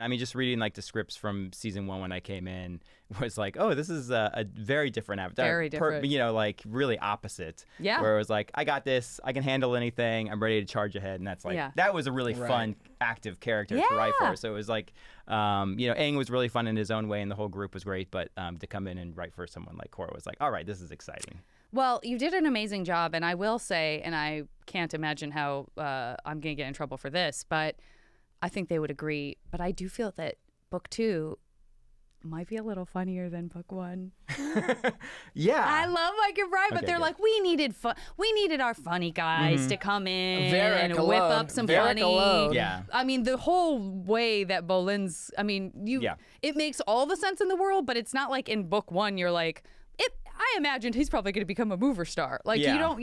I mean, just reading like the scripts from season 1 when I came in was like, oh, this is a very different Avatar. Very different. Like really opposite. Yeah. Where it was like, I got this. I can handle anything. I'm ready to charge ahead. And that's like, that was a really fun, active character to write for. So it was like, Aang was really fun in his own way and the whole group was great. But to come in and write for someone like Korra was like, all right, this is exciting. Well, you did an amazing job. And I will say, and I can't imagine how I'm going to get in trouble for this, but I think they would agree. But I do feel that book 2 might be a little funnier than book 1. Yeah. I love Mike and Brian, but they're like, we needed our funny guys to come in and whip up some funny. Yeah. I mean, the whole way that Bolin's, I mean, it makes all the sense in the world, but it's not like in book 1 you're like, I imagined he's probably going to become a mover star. Like, you don't,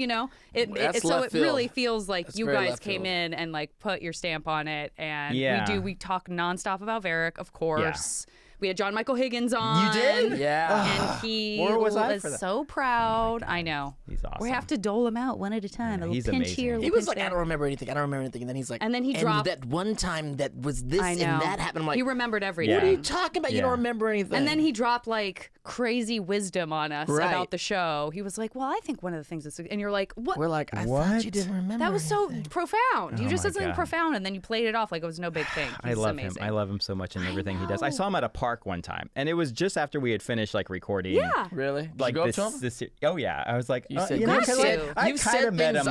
so it really feels like you guys came in and like put your stamp on it. And we talk nonstop about Varric, of course. Yeah. We had John Michael Higgins on. You did? Yeah. And he was so proud. I know. He's awesome. We have to dole him out one at a time. Yeah, a little pinch amazing. here. He was like, I don't remember anything. And then he's like, and then he dropped that one time that was this and that happened. I'm like, he remembered everything. What are you talking about? You don't remember anything. And then he dropped like crazy wisdom on us about the show. He was like, well, I think one of the things is, and you're like, what? We're like, I thought you didn't remember. That was so profound. You just said something profound, and then you played it off like it was no big thing. I love him. I love him so much in everything he does. I saw him at a park one time, and it was just after we had finished like recording. Yeah. Really? Like Did you go up to him? Oh yeah. I was like, you said I kind of met him.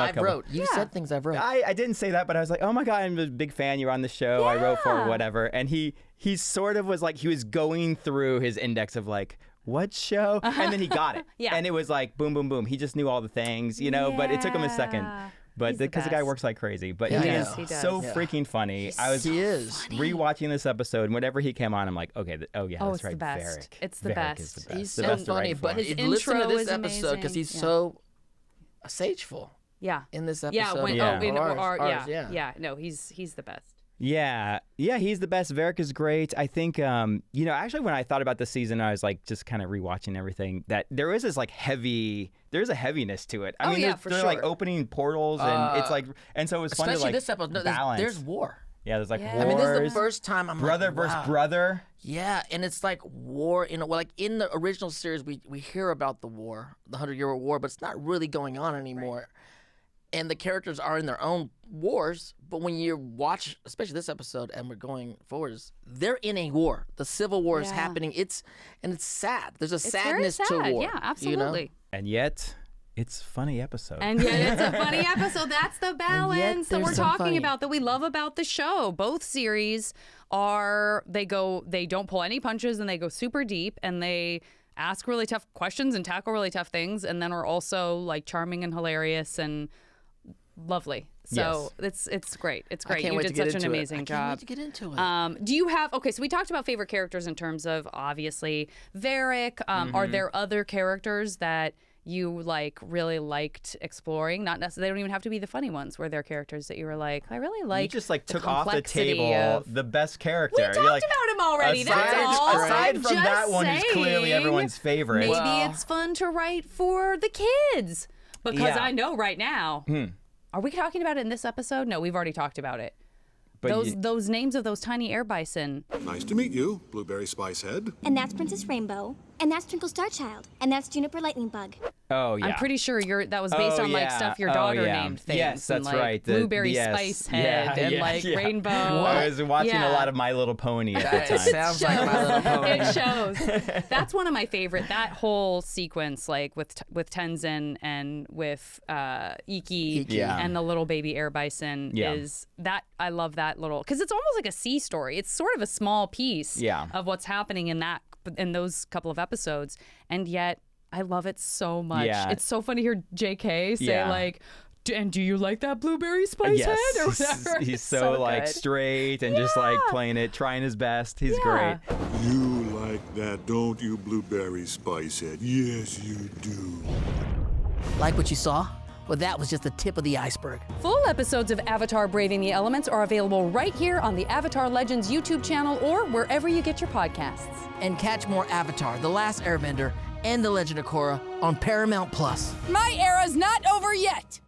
You said things I've wrote. I didn't say that, but I was like, oh my God, I'm a big fan. You're on the show. Yeah. I wrote for it, whatever. And he sort of was like, he was going through his index of like, what show? And then he got it. And it was like, boom, boom, boom. He just knew all the things, but it took him a second. But because the guy works like crazy. But he is so freaking funny. He is rewatching this episode, and whenever he came on, I'm like, okay, that's it's right. The best. Varric. It's the Varric best. Is the best. He's the so best funny, but listen to this episode because he's so sageful. Yeah. In this episode. No, he's the best. Yeah, he's the best. Varric is great. I think, actually when I thought about this season, I was like just kind of rewatching everything, that there is this like there's a heaviness to it. I mean, they're like opening portals and it's like, and so it was fun to like this episode, balance. there's war. Yeah, there's like wars. I mean, this is the first time I'm brother like, versus brother. Yeah, and it's like war. Like in the original series, we hear about the war, the 100-Year War, but it's not really going on anymore. Right. And the characters are in their own wars, but when you watch, especially this episode, and we're going forwards, they're in a war. The Civil War is happening. It's sad. There's a sadness to war. Yeah, absolutely. And yet, it's a funny episode. And yet it's a funny episode. That's the balance that we're talking about, that we love about the show. Both series they don't pull any punches, and they go super deep, and they ask really tough questions and tackle really tough things, and then are also like charming and hilarious and lovely. So it's great. It's great. You did such an amazing job. I can't wait to get into it. Do you have, so we talked about favorite characters in terms of obviously Varric. Are there other characters that you like really liked exploring? Not necessarily, they don't even have to be the funny ones. Were there characters that you were like, I really like? You just like took off the table the best character. We talked about him already. That's all. Aside from that one, who's clearly everyone's favorite. Maybe it's fun to write for the kids, because I know right now. Are we talking about it in this episode? No, we've already talked about it. But those names of those tiny air bison. Nice to meet you, Blueberry Spicehead. And that's Princess Rainbow. And that's Twinkle Starchild. And that's Juniper Lightning Bug. Oh, yeah. I'm pretty sure that was based on like stuff your daughter named things. Yes, that's and, like, right. Blueberry Spicehead and Rainbow. I was watching a lot of My Little Pony at the time. It sounds like My Little Pony. It shows. That's one of my favorite. That whole sequence, like with Tenzin and with Iki and the little baby air bison, is that I love that little, because it's almost like a sea story. It's sort of a small piece of what's happening in those couple of episodes, and yet I love it so much. Yeah. It's so funny to hear JK say like, and do you like that Blueberry Spicehead or whatever? He's so like straight and just like playing it, trying his best. He's great. You like that, don't you, Blueberry Spicehead? Yes, you do. Like what you saw? Well, that was just the tip of the iceberg. Full episodes of Avatar Braving the Elements are available right here on the Avatar Legends YouTube channel or wherever you get your podcasts. And catch more Avatar, The Last Airbender, and The Legend of Korra on Paramount+. My era's not over yet!